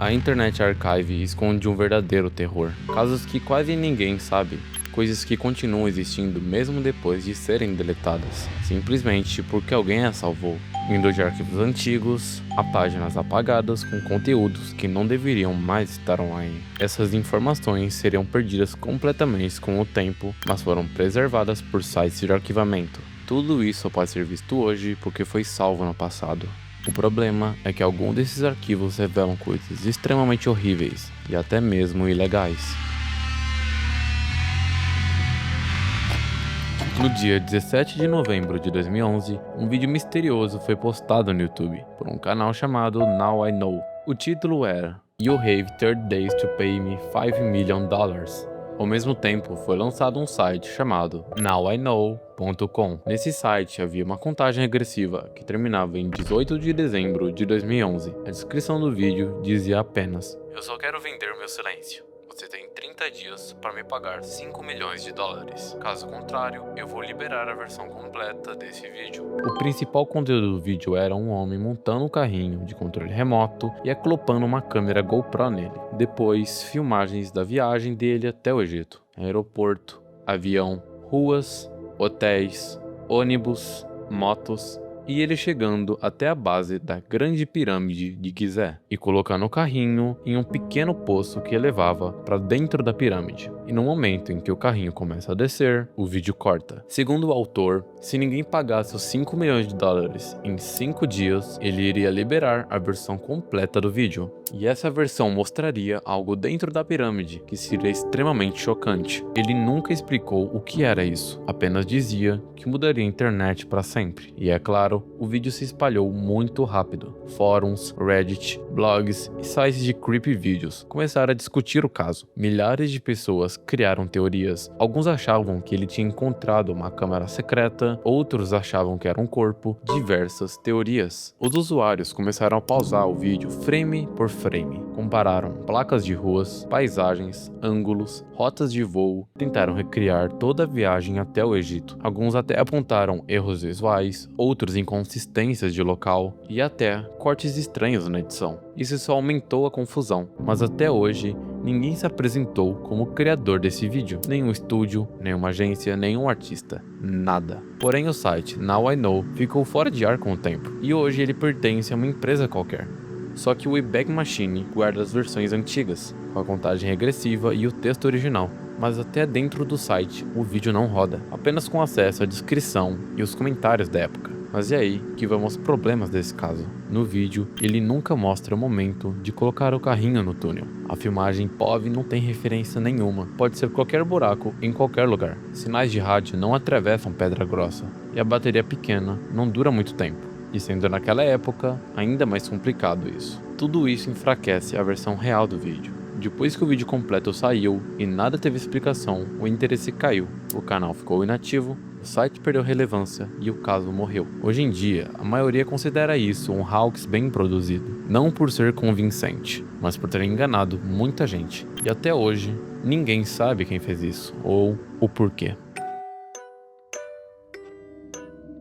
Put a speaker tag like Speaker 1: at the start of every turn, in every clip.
Speaker 1: A Internet Archive esconde um verdadeiro terror. Casos que quase ninguém sabe. Coisas que continuam existindo mesmo depois de serem deletadas, simplesmente porque alguém as salvou. Indo de arquivos antigos a páginas apagadas com conteúdos que não deveriam mais estar online. Essas informações seriam perdidas completamente com o tempo, mas foram preservadas por sites de arquivamento. Tudo isso pode ser visto hoje porque foi salvo no passado. O problema é que alguns desses arquivos revelam coisas extremamente horríveis e até mesmo ilegais. No dia 17 de novembro de 2011, um vídeo misterioso foi postado no YouTube por um canal chamado Now I Know. O título era "You have 30 days to pay me $5 million". Ao mesmo tempo, foi lançado um site chamado nowiknow.com. Nesse site havia uma contagem regressiva que terminava em 18 de dezembro de 2011. A descrição do vídeo dizia apenas: "Eu só quero vender meu silêncio. Você tem 30 dias para me pagar $5 milhões. Caso contrário, eu vou liberar a versão completa desse vídeo". O principal conteúdo do vídeo era um homem montando um carrinho de controle remoto e acoplando uma câmera GoPro nele. Depois, filmagens da viagem dele até o Egito. Aeroporto, avião, ruas, hotéis, ônibus, motos, e ele chegando até a base da grande pirâmide de Gizé e colocando o carrinho em um pequeno poço que levava para dentro da pirâmide. E no momento em que o carrinho começa a descer, o vídeo corta. Segundo o autor, se ninguém pagasse os $5 milhões em 5 dias, ele iria liberar a versão completa do vídeo. E essa versão mostraria algo dentro da pirâmide que seria extremamente chocante. Ele nunca explicou o que era isso, apenas dizia que mudaria a internet para sempre. E é claro, o vídeo se espalhou muito rápido. Fóruns, Reddit, blogs e sites de creepy vídeos começaram a discutir o caso. Milhares de pessoas criaram teorias. Alguns achavam que ele tinha encontrado uma câmera secreta, outros achavam que era um corpo. Diversas teorias. Os usuários começaram a pausar o vídeo frame por frame. Compararam placas de ruas, paisagens, ângulos, rotas de voo, tentaram recriar toda a viagem até o Egito. Alguns até apontaram erros visuais, outros inconsistências de local e até cortes estranhos na edição. Isso só aumentou a confusão, mas até hoje ninguém se apresentou como criador desse vídeo. Nenhum estúdio, nenhuma agência, nenhum artista. Nada. Porém o site Now I Know ficou fora de ar com o tempo e hoje ele pertence a uma empresa qualquer. Só que o Wayback Machine guarda as versões antigas, com a contagem regressiva e o texto original. Mas até dentro do site o vídeo não roda, apenas com acesso à descrição e os comentários da época. Mas é aí que vamos aos problemas desse caso. No vídeo, ele nunca mostra o momento de colocar o carrinho no túnel. A filmagem POV não tem referência nenhuma, pode ser qualquer buraco em qualquer lugar. Sinais de rádio não atravessam pedra grossa, e a bateria pequena não dura muito tempo. E sendo naquela época, ainda mais complicado isso. Tudo isso enfraquece a versão real do vídeo. Depois que o vídeo completo saiu e nada teve explicação, o interesse caiu, o canal ficou inativo, o site perdeu relevância e o caso morreu. Hoje em dia, a maioria considera isso um hoax bem produzido, não por ser convincente, mas por ter enganado muita gente. E até hoje, ninguém sabe quem fez isso, ou o porquê.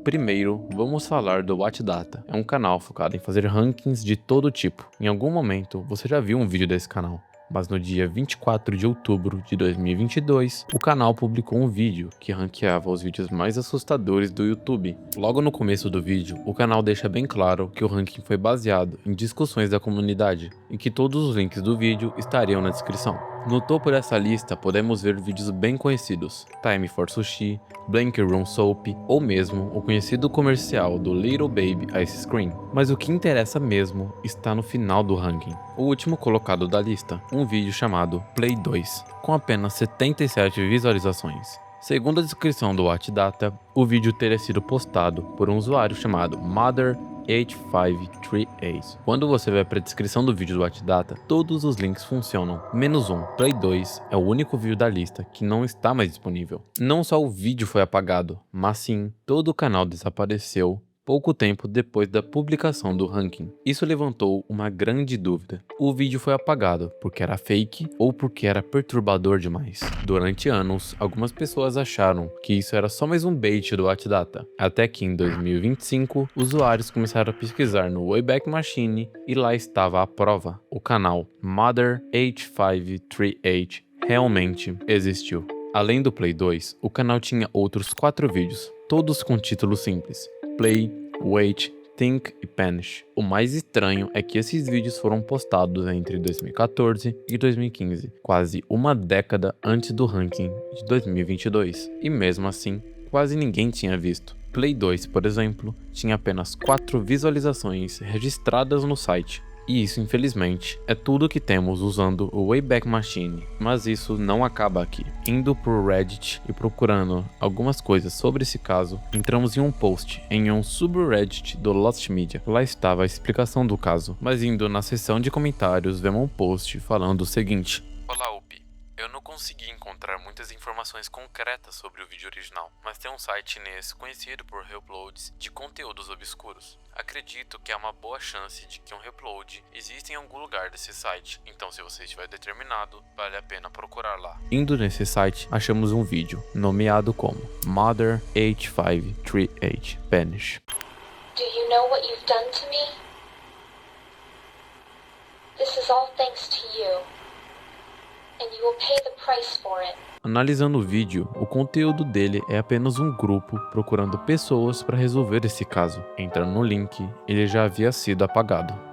Speaker 1: Primeiro, vamos falar do WatchData. É um canal focado em fazer rankings de todo tipo. Em algum momento, você já viu um vídeo desse canal. Mas no dia 24 de outubro de 2022, o canal publicou um vídeo que ranqueava os vídeos mais assustadores do YouTube. Logo no começo do vídeo, o canal deixa bem claro que o ranking foi baseado em discussões da comunidade e que todos os links do vídeo estariam na descrição. No topo dessa lista podemos ver vídeos bem conhecidos, Time for Sushi, Blank Room Soap ou mesmo o conhecido comercial do Little Baby Ice Cream. Mas o que interessa mesmo está no final do ranking. O último colocado da lista, um vídeo chamado Play 2, com apenas 77 visualizações. Segundo a descrição do WatchData, o vídeo teria sido postado por um usuário chamado Mother8538. Quando você vai para a descrição do vídeo do WatchData, todos os links funcionam, menos um. Play 2 é o único vídeo da lista que não está mais disponível. Não só o vídeo foi apagado, mas sim, todo o canal desapareceu pouco tempo depois da publicação do ranking. Isso levantou uma grande dúvida. O vídeo foi apagado porque era fake ou porque era perturbador demais? Durante anos, algumas pessoas acharam que isso era só mais um bait do WatchData, até que em 2025, usuários começaram a pesquisar no Wayback Machine e lá estava a prova. O canal Mother8538 realmente existiu. Além do Play 2, o canal tinha outros 4 vídeos, todos com títulos simples: Play, Wait, Think e Panish. O mais estranho é que esses vídeos foram postados entre 2014 e 2015, quase uma década antes do ranking de 2022, e mesmo assim, quase ninguém tinha visto. Play 2, por exemplo, tinha apenas 4 visualizações registradas no site. E isso, infelizmente, é tudo que temos usando o Wayback Machine. Mas isso não acaba aqui. Indo pro Reddit e procurando algumas coisas sobre esse caso, entramos em um post em um subreddit do Lost Media. Lá estava a explicação do caso. Mas indo na seção de comentários, vemos um post falando o seguinte: Olá, UP. Eu não consegui encontrar muitas informações concretas sobre o vídeo original, mas tem um site chinês conhecido por reuploads de conteúdos obscuros. Acredito que há uma boa chance de que um reupload exista em algum lugar desse site, então se você estiver determinado, vale a pena procurar lá. Indo nesse site, achamos um vídeo, nomeado como Mother8538 Panish.
Speaker 2: Do you know what you've done to me? This is all thanks to you. And you will pay the price for it.
Speaker 1: Analisando o vídeo, o conteúdo dele é apenas um grupo procurando pessoas para resolver esse caso. Entrando no link, ele já havia sido apagado.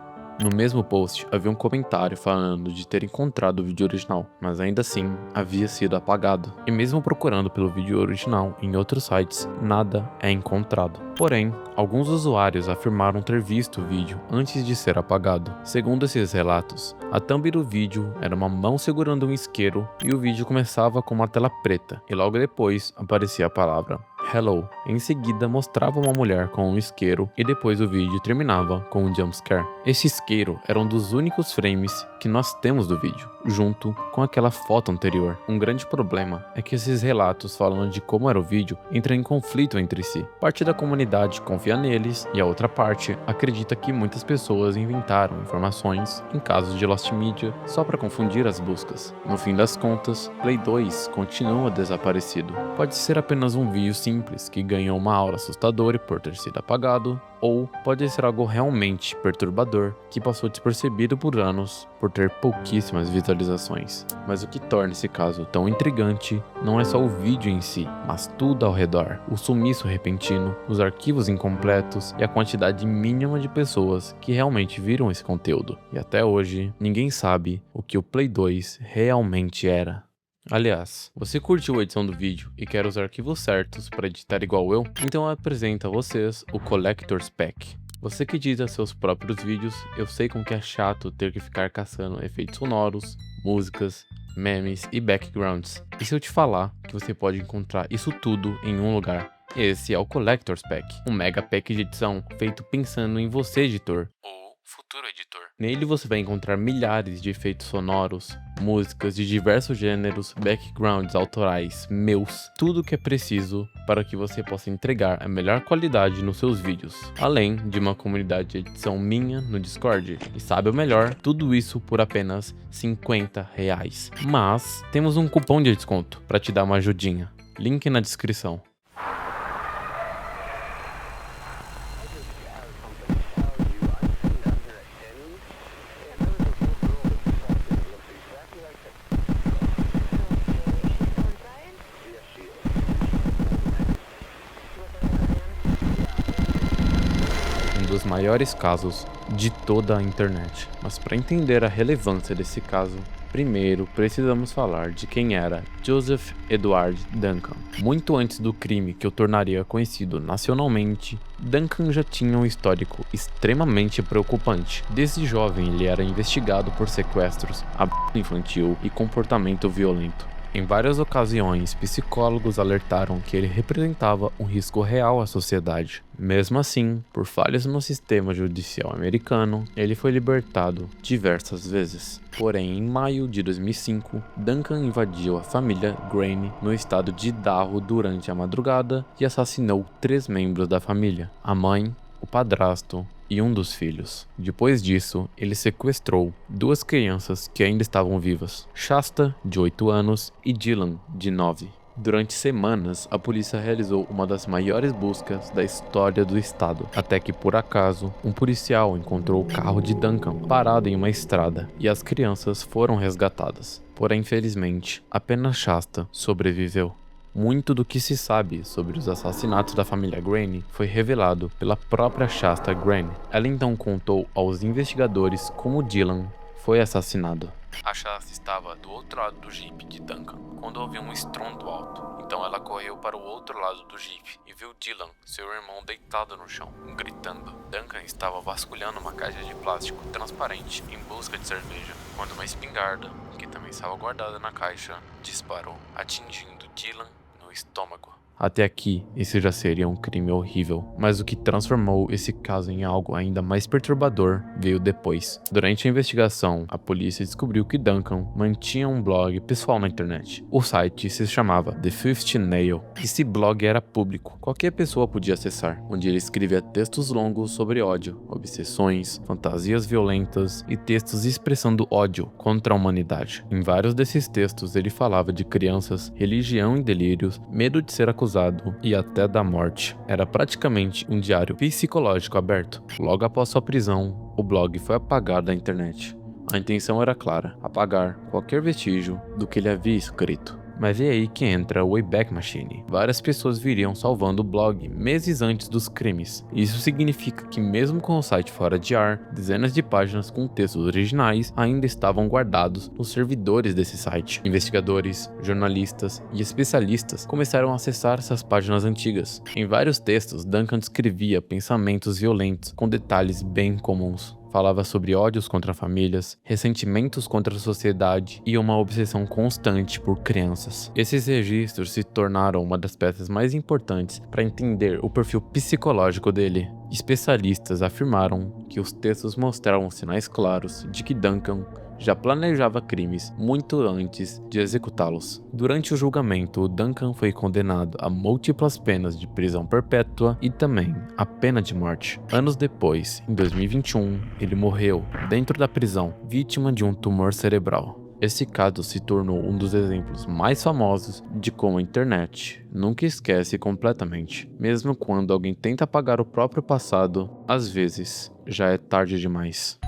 Speaker 1: No mesmo post, havia um comentário falando de ter encontrado o vídeo original, mas ainda assim, havia sido apagado. E mesmo procurando pelo vídeo original em outros sites, nada é encontrado. Porém, alguns usuários afirmaram ter visto o vídeo antes de ser apagado. Segundo esses relatos, a thumb do vídeo era uma mão segurando um isqueiro e o vídeo começava com uma tela preta, e logo depois aparecia a palavra Hello. Em seguida mostrava uma mulher com um isqueiro e depois o vídeo terminava com um jumpscare. Esse isqueiro era um dos únicos frames que nós temos do vídeo, junto com aquela foto anterior. Um grande problema é que esses relatos falando de como era o vídeo entram em conflito entre si. Parte da comunidade confia neles e a outra parte acredita que muitas pessoas inventaram informações em casos de Lost Media só para confundir as buscas. No fim das contas, Play 2 continua desaparecido. Pode ser apenas um vídeo simples que ganhou uma aura assustadora por ter sido apagado, ou pode ser algo realmente perturbador que passou despercebido por anos por ter pouquíssimas visualizações. Mas o que torna esse caso tão intrigante não é só o vídeo em si, mas tudo ao redor. O sumiço repentino, os arquivos incompletos e a quantidade mínima de pessoas que realmente viram esse conteúdo. E até hoje, ninguém sabe o que o Play 2 realmente era. Aliás, você curtiu a edição do vídeo e quer os arquivos certos para editar igual eu? Então eu apresento a vocês o Collector's Pack. Você que edita seus próprios vídeos, eu sei como que é chato ter que ficar caçando efeitos sonoros, músicas, memes e backgrounds. E se eu te falar que você pode encontrar isso tudo em um lugar? Esse é o Collector's Pack, um mega pack de edição feito pensando em você, editor, ou futuro editor. Nele você vai encontrar milhares de efeitos sonoros, músicas de diversos gêneros, backgrounds autorais, meus, tudo que é preciso para que você possa entregar a melhor qualidade nos seus vídeos, além de uma comunidade de edição minha no Discord. E sabe o melhor? Tudo isso por apenas R$50. Mas temos um cupom de desconto para te dar uma ajudinha. Link na descrição. Dos maiores casos de toda a internet. Mas para entender a relevância desse caso, primeiro precisamos falar de quem era Joseph Edward Duncan. Muito antes do crime que o tornaria conhecido nacionalmente, Duncan já tinha um histórico extremamente preocupante. Desde jovem ele era investigado por sequestros, abuso infantil e comportamento violento. Em várias ocasiões, psicólogos alertaram que ele representava um risco real à sociedade. Mesmo assim, por falhas no sistema judicial americano, ele foi libertado diversas vezes. Porém, em maio de 2005, Duncan invadiu a família Grane no estado de Idaho durante a madrugada e assassinou 3 membros da família: a mãe, o padrasto e um dos filhos. Depois disso, ele sequestrou 2 crianças que ainda estavam vivas, Shasta, de 8 anos, e Dylan, de 9. Durante semanas, a polícia realizou uma das maiores buscas da história do estado, até que, por acaso, um policial encontrou o carro de Duncan parado em uma estrada e as crianças foram resgatadas. Porém, infelizmente, apenas Shasta sobreviveu. Muito do que se sabe sobre os assassinatos da família Graney foi revelado pela própria Shasta Graney. Ela então contou aos investigadores como Dylan foi assassinado. A Shasta estava do outro lado do Jeep de Duncan quando ouviu um estrondo alto. Então ela correu para o outro lado do Jeep e viu Dylan, seu irmão, deitado no chão, gritando. Duncan estava vasculhando uma caixa de plástico transparente em busca de cerveja, quando uma espingarda, que também estava guardada na caixa, disparou, atingindo Dylan no estômago. Até aqui, esse já seria um crime horrível, mas o que transformou esse caso em algo ainda mais perturbador veio depois. Durante a investigação, a polícia descobriu que Duncan mantinha um blog pessoal na internet. O site se chamava The Fifth Nail. Esse blog era público, qualquer pessoa podia acessar, onde ele escrevia textos longos sobre ódio, obsessões, fantasias violentas e textos expressando ódio contra a humanidade. Em vários desses textos ele falava de crianças, religião e delírios, medo de ser acusado e até da morte. Era praticamente um diário psicológico aberto. Logo após sua prisão, o blog foi apagado da internet. A intenção era clara: apagar qualquer vestígio do que ele havia escrito. Mas é aí que entra o Wayback Machine. Várias pessoas viriam salvando o blog meses antes dos crimes. Isso significa que mesmo com o site fora de ar, dezenas de páginas com textos originais ainda estavam guardados nos servidores desse site. Investigadores, jornalistas e especialistas começaram a acessar essas páginas antigas. Em vários textos, Duncan descrevia pensamentos violentos com detalhes bem comuns. Falava sobre ódios contra famílias, ressentimentos contra a sociedade e uma obsessão constante por crianças. Esses registros se tornaram uma das peças mais importantes para entender o perfil psicológico dele. Especialistas afirmaram que os textos mostravam sinais claros de que Duncan já planejava crimes muito antes de executá-los. Durante o julgamento, Duncan foi condenado a múltiplas penas de prisão perpétua e também a pena de morte. Anos depois, em 2021, ele morreu dentro da prisão, vítima de um tumor cerebral. Esse caso se tornou um dos exemplos mais famosos de como a internet nunca esquece completamente. Mesmo quando alguém tenta apagar o próprio passado, às vezes já é tarde demais.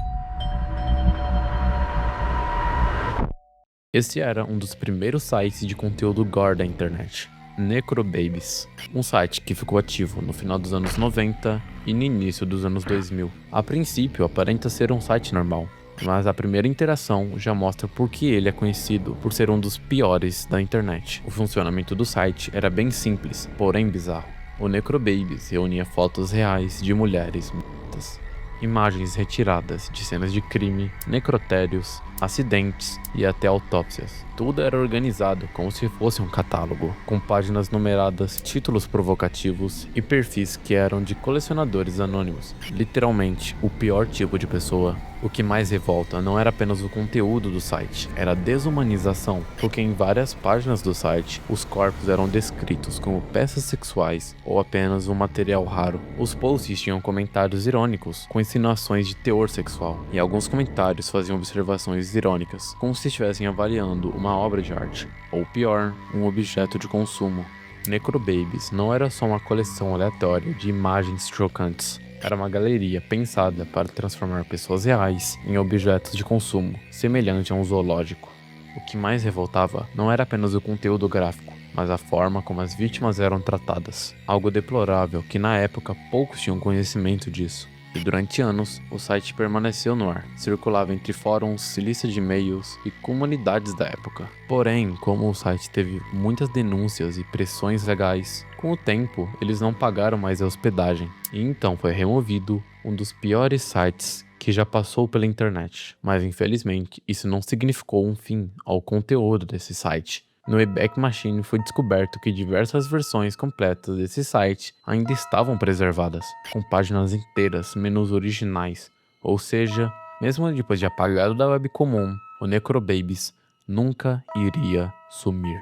Speaker 1: Esse era um dos primeiros sites de conteúdo gore da internet, Necrobabies, um site que ficou ativo no final dos anos 90 e no início dos anos 2000. A princípio aparenta ser um site normal, mas a primeira interação já mostra por que ele é conhecido por ser um dos piores da internet. O funcionamento do site era bem simples, porém bizarro. O Necrobabies reunia fotos reais de mulheres mortas, imagens retiradas de cenas de crime, necrotérios, acidentes e até autópsias. Tudo era organizado como se fosse um catálogo, com páginas numeradas, títulos provocativos e perfis que eram de colecionadores anônimos. Literalmente, o pior tipo de pessoa. O que mais revolta não era apenas o conteúdo do site, era a desumanização, porque em várias páginas do site, os corpos eram descritos como peças sexuais ou apenas um material raro. Os posts tinham comentários irônicos, com insinuações de teor sexual, e alguns comentários faziam observações irônicas, como se estivessem avaliando uma obra de arte, ou pior, um objeto de consumo. Necrobabies não era só uma coleção aleatória de imagens chocantes. Era uma galeria pensada para transformar pessoas reais em objetos de consumo, semelhante a um zoológico. O que mais revoltava não era apenas o conteúdo gráfico, mas a forma como as vítimas eram tratadas. Algo deplorável que na época poucos tinham conhecimento disso. E durante anos, o site permaneceu no ar, circulava entre fóruns, lista de e-mails e comunidades da época. Porém, como o site teve muitas denúncias e pressões legais, com o tempo eles não pagaram mais a hospedagem, e então foi removido um dos piores sites que já passou pela internet. Mas infelizmente, isso não significou um fim ao conteúdo desse site. No Wayback Machine foi descoberto que diversas versões completas desse site ainda estavam preservadas, com páginas inteiras menos originais, ou seja, mesmo depois de apagado da web comum, o Necrobabies nunca iria sumir.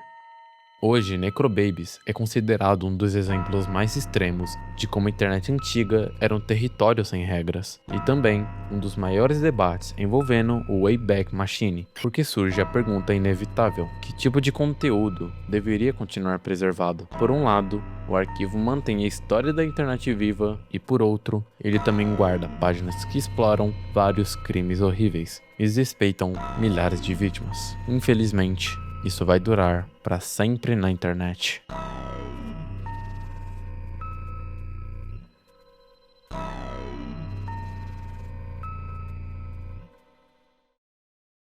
Speaker 1: Hoje, Necrobabies é considerado um dos exemplos mais extremos de como a internet antiga era um território sem regras, e também um dos maiores debates envolvendo o Wayback Machine, porque surge a pergunta inevitável: que tipo de conteúdo deveria continuar preservado? Por um lado, o arquivo mantém a história da internet viva e, por outro, ele também guarda páginas que exploram vários crimes horríveis e desrespeitam milhares de vítimas. Infelizmente, isso vai durar para sempre na internet.